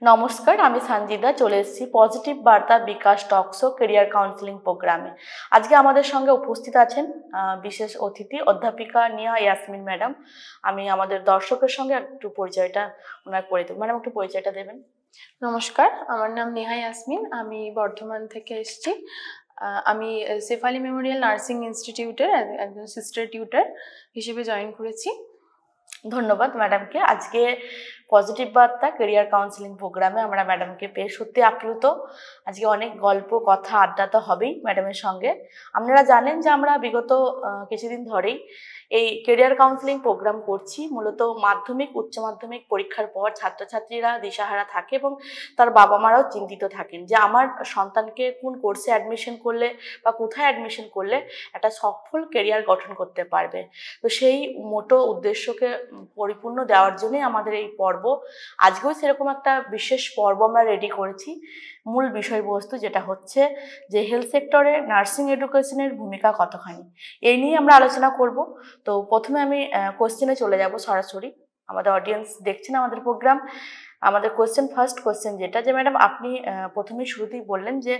নমস্কার, আমি সঞ্জিদা চলে এসেছি পজিটিভ বার্তা বিকাশ টকশো কেরিয়ার কাউন্সেলিং প্রোগ্রামে। আজকে আমাদের সঙ্গে উপস্থিত আছেন বিশেষ অতিথি অধ্যাপিকা নিয়া ইয়াসমিন ম্যাডাম। আমি আমাদের দর্শকের সঙ্গে একটু পরিচয়টা ওনার করে দেব। ম্যাডাম একটু পরিচয়টা দেবেন। নমস্কার, আমার নাম নেহা ইয়াসমিন, আমি বর্ধমান থেকে এসেছি। আমি শেফালি মেমোরিয়াল নার্সিং ইনস্টিটিউটের একজন সিস্টার টিউটর হিসেবে জয়েন করেছি। ধন্যবাদ ম্যাডামকে। আজকে পজিটিভ বার্তা কেরিয়ার কাউন্সেলিং প্রোগ্রামে আমরা ম্যাডামকে পেয়ে সত্যি আপ্লুত। আজকে অনেক গল্প কথা আড্ডা তো হবেই ম্যাডামের সঙ্গে। আপনারা জানেন যে আমরা বিগত কিছুদিন ধরেই এই কেরিয়ার কাউন্সেলিং প্রোগ্রাম করছি। মূলত মাধ্যমিক উচ্চ মাধ্যমিক পরীক্ষার পর ছাত্রছাত্রীরা দিশাহারা থাকে এবং তার বাবা মারাও চিন্তিত থাকেন যে আমার সন্তানকে কোন কোর্সে অ্যাডমিশন করলে বা কোথায় অ্যাডমিশন করলে একটা সফল কেরিয়ার গঠন করতে পারবে। তো সেই মোটো উদ্দেশ্যকে পরিপূর্ণ দেওয়ার জন্যই আমাদের এই পর্ব। আজকেও সেরকম একটা বিশেষ পর্ব আমরা রেডি করেছি। মূল বিষয়বস্তু যেটা হচ্ছে যে হেলথ সেক্টরে নার্সিং এডুকেশনের ভূমিকা কতখানি, এই নিয়ে আমরা আলোচনা করব। তো প্রথমে আমি কোশ্চেনে চলে যাব সরাসরি। আমাদের অডিয়েন্স দেখছেন আমাদের প্রোগ্রাম। আমাদের ফার্স্ট কোশ্চেন যেটা, যে ম্যাডাম আপনি প্রথমে শুরুতেই বললেন যে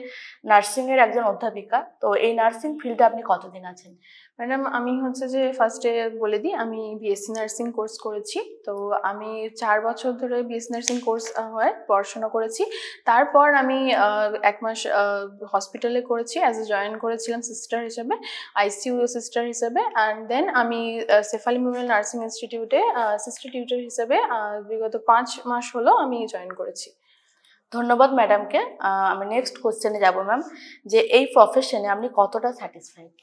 নার্সিংয়ের একজন অধ্যাপিকা, তো এই নার্সিং ফিল্ডে আপনি কতদিন আছেন? ম্যাডাম, আমি যে ফার্স্টে বলে দিই, আমি বিএসসি নার্সিং কোর্স করেছি। তো আমি 4 বছর ধরে বিএসসি নার্সিং কোর্স হয় পড়াশোনা করেছি। তারপর আমি 1 মাস হসপিটালে করেছি, জয়েন করেছিলাম সিস্টার হিসেবে, আইসিইউ সিস্টার হিসেবে। অ্যান্ড দেন আমি শেফালি মেমোরিয়াল নার্সিং ইনস্টিটিউটে সিস্টার টিউটর হিসেবে বিগত 5 মাস হলো আমি জয়েন করেছি। ধন্যবাদ ম্যাডামকে। আমি নেক্সট কোশ্চেনে যাব ম্যাম, যে এই প্রফেশনে আপনি কতটা স্যাটিসফাইড?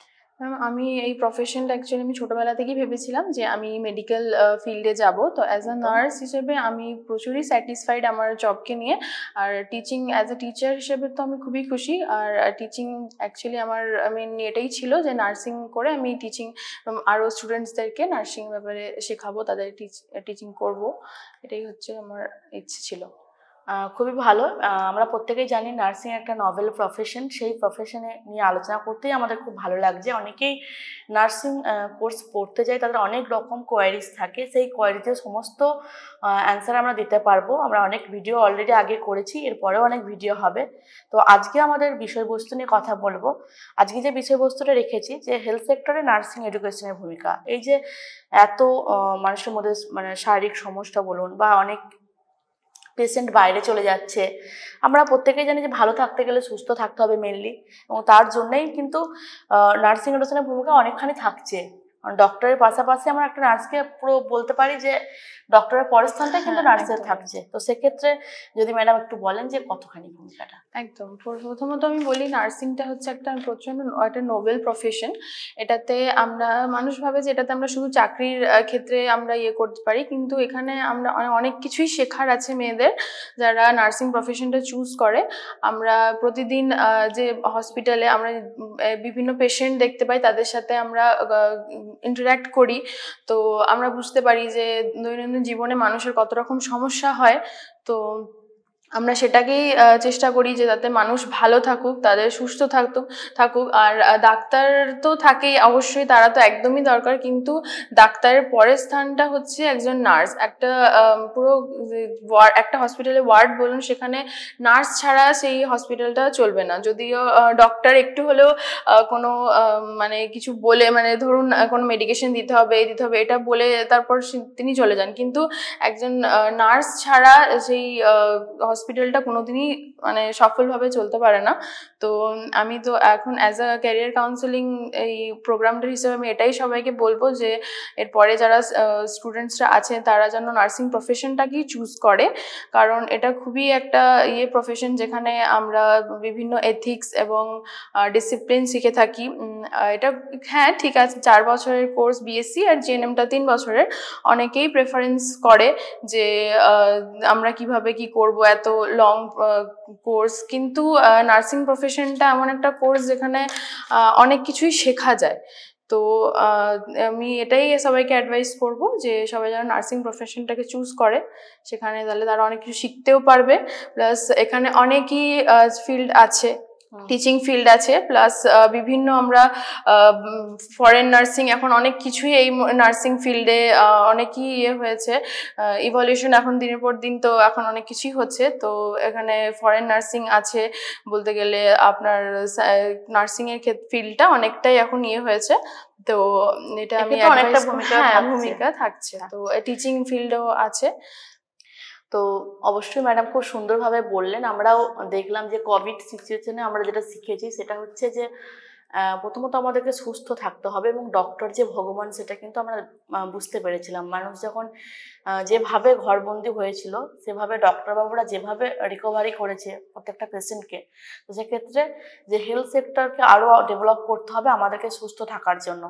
ম্যাম, আমি এই প্রফেশনটা অ্যাকচুয়ালি আমি ছোটোবেলা থেকেই ভেবেছিলাম যে আমি মেডিকেল ফিল্ডে যাব। তো অ্যাজ আ নার্স হিসেবে আমি প্রচুরই স্যাটিসফাইড আমার জবকে নিয়ে। আর টিচিং অ্যাজ এ টিচার হিসেবে তো আমি খুবই খুশি। আর টিচিং অ্যাকচুয়ালি আমার এটাই ছিল যে নার্সিং করে আমি টিচিং আরও স্টুডেন্টসদেরকে নার্সিং ব্যাপারে শেখাবো, তাদের টিচিং করব। এটাই হচ্ছে আমার ইচ্ছে ছিল। খুবই ভালো। আমরা প্রত্যেকেই জানি নার্সিং একটা নভেল প্রফেশন। সেই প্রফেশনে নিয়ে আলোচনা করতেই আমাদের খুব ভালো লাগছে। অনেকেই নার্সিং কোর্স পড়তে যায়, তাদের অনেক রকম কোয়ারিজ থাকে। সেই কোয়ারিজের সমস্ত অ্যান্সার আমরা দিতে পারবো। আমরা অনেক ভিডিও অলরেডি আগে করেছি, এরপরেও অনেক ভিডিও হবে। তো আজকে আমাদের বিষয়বস্তু নিয়ে কথা বলবো। আজকে যে বিষয়বস্তুটা রেখেছি, যে হেলথ সেক্টরে নার্সিং এডুকেশনের ভূমিকা। এই যে এত মানুষের মধ্যে শারীরিক সমস্যা বলুন বা অনেক পেশেন্ট বাইরে চলে যাচ্ছে, আমরা প্রত্যেকেই জানি যে ভালো থাকতে গেলে সুস্থ থাকতে হবে মেনলি, এবং তার জন্যই কিন্তু নার্সিং এডুকেশনের ভূমিকা অনেকখানি থাকছে। ডক্টরের পাশাপাশি আমরা একটা নার্সকে পুরো বলতে পারি যে ডক্টরের পরের স্থানটা কিন্তু নার্সের থাকছে। তো সেক্ষেত্রে যদি ম্যাডাম একটু বলেন যে কতখানি ভূমিকাটা। একদম, প্রথমত আমি বলি নার্সিংটা হচ্ছে একটা প্রচন্ড একটা নোবেল প্রফেশন। এটাতে আমরা মানুষ ভাবে যে এটাতে আমরা শুধু চাকরির ক্ষেত্রে আমরা করতে পারি, কিন্তু এখানে আমরা অনেক কিছুই শেখার আছে মেয়েদের যারা নার্সিং প্রফেশনটা চুজ করে। আমরা প্রতিদিন যে হসপিটালে আমরা বিভিন্ন পেশেন্ট দেখতে পাই, তাদের সাথে আমরা ইন্টারাক্ট করি। তো আমরা বুঝতে পারি যে দৈনন্দিন জীবনে মানুষের কত রকম সমস্যা হয়। তো আমরা সেটাকেই চেষ্টা করি যে যাতে মানুষ ভালো থাকুক, তাদের সুস্থ থাকুক। আর ডাক্তার তো থাকেই অবশ্যই, তারা তো একদমই দরকার, কিন্তু ডাক্তারের পরের স্থানটা হচ্ছে একজন নার্স। একটা পুরো একটা হসপিটালে ওয়ার্ড বলুন, সেখানে নার্স ছাড়া সেই হসপিটালটা চলবে না। যদিও ডক্টর একটু হলেও কোনো কিছু বলে, ধরুন কোনো মেডিকেশন দিতে হবে এটা বলে তারপর তিনি চলে যান, কিন্তু একজন নার্স ছাড়া সেই হসপিটালটা কোনোদিনই সফলভাবে চলতে পারে না। তো আমি তো এখন অ্যাজ আ ক্যারিয়ার কাউন্সেলিং এই প্রোগ্রামটার হিসেবে আমি এটাই সবাইকে বলবো যে এরপরে যারা স্টুডেন্টসরা আছে তারা যেন নার্সিং প্রফেশনটাকেই চুজ করে, কারণ এটা খুবই একটা প্রফেশন যেখানে আমরা বিভিন্ন এথিক্স এবং ডিসিপ্লিন শিখে থাকি। এটা হ্যাঁ ঠিক আছে, 4 বছরের কোর্স বিএসসি, আর জিএনএমটা 3 বছরের। অনেকেই প্রেফারেন্স করে যে আমরা কিভাবে কি করব, এত লং কোর্স, কিন্তু নার্সিং প্রফেশনটা এমন একটা কোর্স যেখানে অনেক কিছুই শেখা যায়। তো আমি এটাই সবাইকে অ্যাডভাইস করব যে সবাই যেন নার্সিং প্রফেশনটাকে চুজ করে, সেখানে তাহলে তারা অনেক কিছু শিখতেও পারবে। প্লাস এখানে অনেকই ফিল্ড আছে, টিচিং ফিল্ড আছে, প্লাস বিভিন্ন আমরা ফরেন নার্সিং, এখন অনেক কিছুই এই নার্সিং ফিল্ডে অনেকই হয়েছে, ইভলিউশন এখন দিনের পর দিন, তো এখন অনেক কিছুই হচ্ছে। তো এখানে ফরেন নার্সিং আছে বলতে গেলে, আপনার নার্সিং এর ফিল্ডটা অনেকটাই এখন হয়েছে। তো এটা আমি অনেকটা ভূমিকা থাকছে। তো টিচিং ফিল্ডও আছে। তো অবশ্যই ম্যাডাম খুব সুন্দরভাবে বললেন। আমরাও দেখলাম যে কোভিড সিচুয়েশনে আমরা যেটা শিখেছি সেটা হচ্ছে যে প্রথমত আমাদেরকে সুস্থ থাকতে হবে, এবং ডক্টর যে ভগবান সেটা কিন্তু আমরা বুঝতে পেরেছিলাম। মানুষ যখন যেভাবে ঘরবন্দি হয়েছিল, সেভাবে ডক্টরবাবুরা যেভাবে রিকভারি করেছে প্রত্যেকটা পেশেন্টকে, তো সেক্ষেত্রে যে হেলথ সেক্টরকে আরও ডেভেলপ করতে হবে আমাদেরকে সুস্থ থাকার জন্য।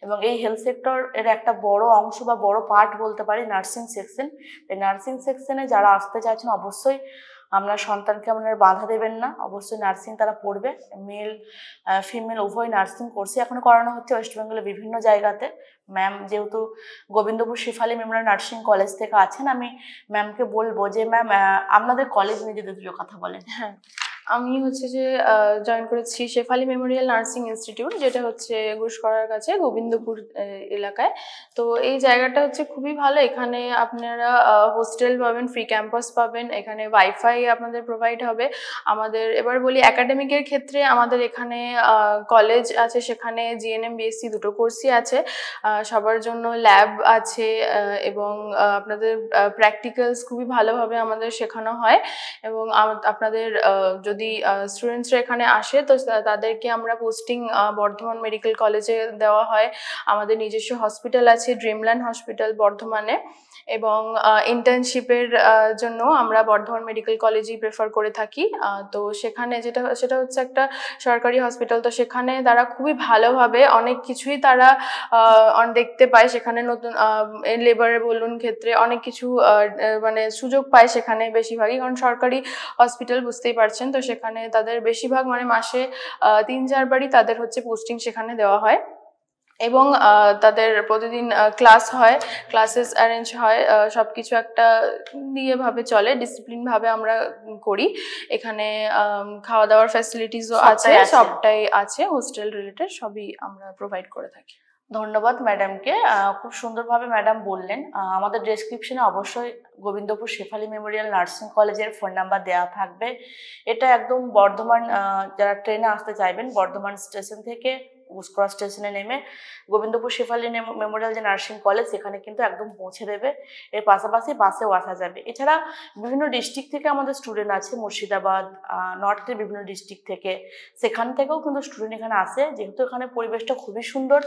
এবং এই হেলথ সেক্টর এর একটা বড় অংশ বা বড় পার্ট বলতে পারি নার্সিং সেকশন। এই নার্সিং সেকশনে যারা আসতে চাইছেন অবশ্যই আপনার সন্তানকে আপনারা বাধা দেবেন না, অবশ্যই নার্সিং তারা পড়বে। মেল ফিমেল উভয় নার্সিং কোর্সে এখন করানো হচ্ছে ওয়েস্ট বেঙ্গলের বিভিন্ন জায়গাতে। ম্যাম যেহেতু Gobindapur Shefali Memorial nursing college থেকে আছেন, আমি ম্যামকে বলবো যে ম্যাম আপনাদের কলেজ নিয়ে যদি দুটো কথা বলেন। হ্যাঁ, আমি হচ্ছে যে জয়েন করেছি শেফালি মেমোরিয়াল নার্সিং ইনস্টিটিউট, যেটা হচ্ছে ঘুষকরার কাছে গোবিন্দপুর এলাকায়। তো এই জায়গাটা হচ্ছে খুবই ভালো। এখানে আপনারা হোস্টেল পাবেন, ফ্রি ক্যাম্পাস পাবেন, এখানে ওয়াইফাই আপনাদের প্রোভাইড হবে। আমাদের এবার বলি একাডেমিকের ক্ষেত্রে, আমাদের এখানে কলেজ আছে, সেখানে জিএনএম বিএসসি দুটো কোর্সই আছে, সবার জন্য ল্যাব আছে, এবং আপনাদের প্র্যাকটিক্যালস খুবই ভালোভাবে আমাদের শেখানো হয়। এবং আপনাদের যদি স্টুডেন্টসরা এখানে আসে তো তাদেরকে আমরা পোস্টিং বর্ধমান মেডিকেল কলেজে দেওয়া হয়। আমাদের নিজস্ব হসপিটাল আছে, ড্রিমল্যান্ড হসপিটাল বর্ধমানে, এবং ইন্টার্নশিপের জন্য আমরা বর্ধমান মেডিকেল কলেজই প্রেফার করে থাকি। তো সেখানে সেটা হচ্ছে একটা সরকারি হসপিটাল। তো সেখানে তারা খুবই ভালোভাবে অনেক কিছুই তারা দেখতে পায়। সেখানে নতুন লেবারে বলুন ক্ষেত্রে অনেক কিছু মানে সুযোগ পায় সেখানে বেশিরভাগই, কারণ সরকারি হসপিটাল বুঝতেই পারছেন। তো সেখানে তাদের বেশিরভাগ মানে মাসে 3-4 বারই তাদের হচ্ছে পোস্টিং সেখানে দেওয়া হয়, এবং তাদের প্রতিদিন ক্লাস হয়, ক্লাসেস অ্যারেঞ্জ হয়, সবকিছু একটা ভাবে চলে, ডিসিপ্লিন ভাবে আমরা করি। এখানে খাওয়া দাওয়ার ফ্যাসিলিটিসও আছে, সবটাই আছে, হোস্টেল রিলেটেড সবই আমরা প্রোভাইড করে থাকি। ধন্যবাদ ম্যাডামকে, খুব সুন্দরভাবে ম্যাডাম বললেন। আমাদের ডেসক্রিপশনে অবশ্যই গোবিন্দপুর শেফালি মেমোরিয়াল নার্সিং কলেজের ফোন নাম্বার দেওয়া থাকবে। এটা একদম বর্ধমান, যারা ট্রেনে আসতে চাইবেন বর্ধমান স্টেশন থেকে ঘুষকরা স্টেশনে নেমে গোবিন্দপুর শেফালি মেমোরিয়াল যে নার্সিং কলেজ সেখানে কিন্তু একদম পৌঁছে দেবে। এর পাশাপাশি বাসেও আসা যাবে। এছাড়া বিভিন্ন ডিস্ট্রিক্ট থেকে আমাদের স্টুডেন্ট আছে, মুর্শিদাবাদ, নর্থের বিভিন্ন ডিস্ট্রিক্ট থেকে, সেখান থেকেও কিন্তু স্টুডেন্ট এখানে আসে। যেহেতু এখানে পরিবেশটা খুবই সুন্দর,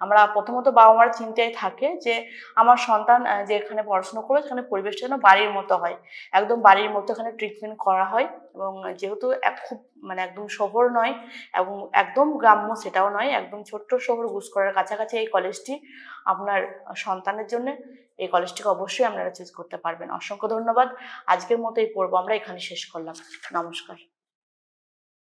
আমরা প্রথমত বাবা মার চিন্তায় থাকে যে আমার সন্তান যে এখানে পড়াশোনা করবে সেখানে পরিবেশটা যেন বাড়ির মতো হয়, একদম বাড়ির মতো এখানে ট্রিটমেন্ট করা হয়। এবং যেহেতু খুব মানে একদম শহর নয় এবং একদম গ্রাম্য সেটাও নয়, একদম ছোট্ট শহর ঘুষকরার কাছাকাছি এই কলেজটি আপনার সন্তানের জন্য, এই কলেজটিকে অবশ্যই আপনারা চুজ করতে পারবেন। অসংখ্য ধন্যবাদ। আজকের মতো এই পর্ব আমরা এখানে শেষ করলাম। নমস্কার।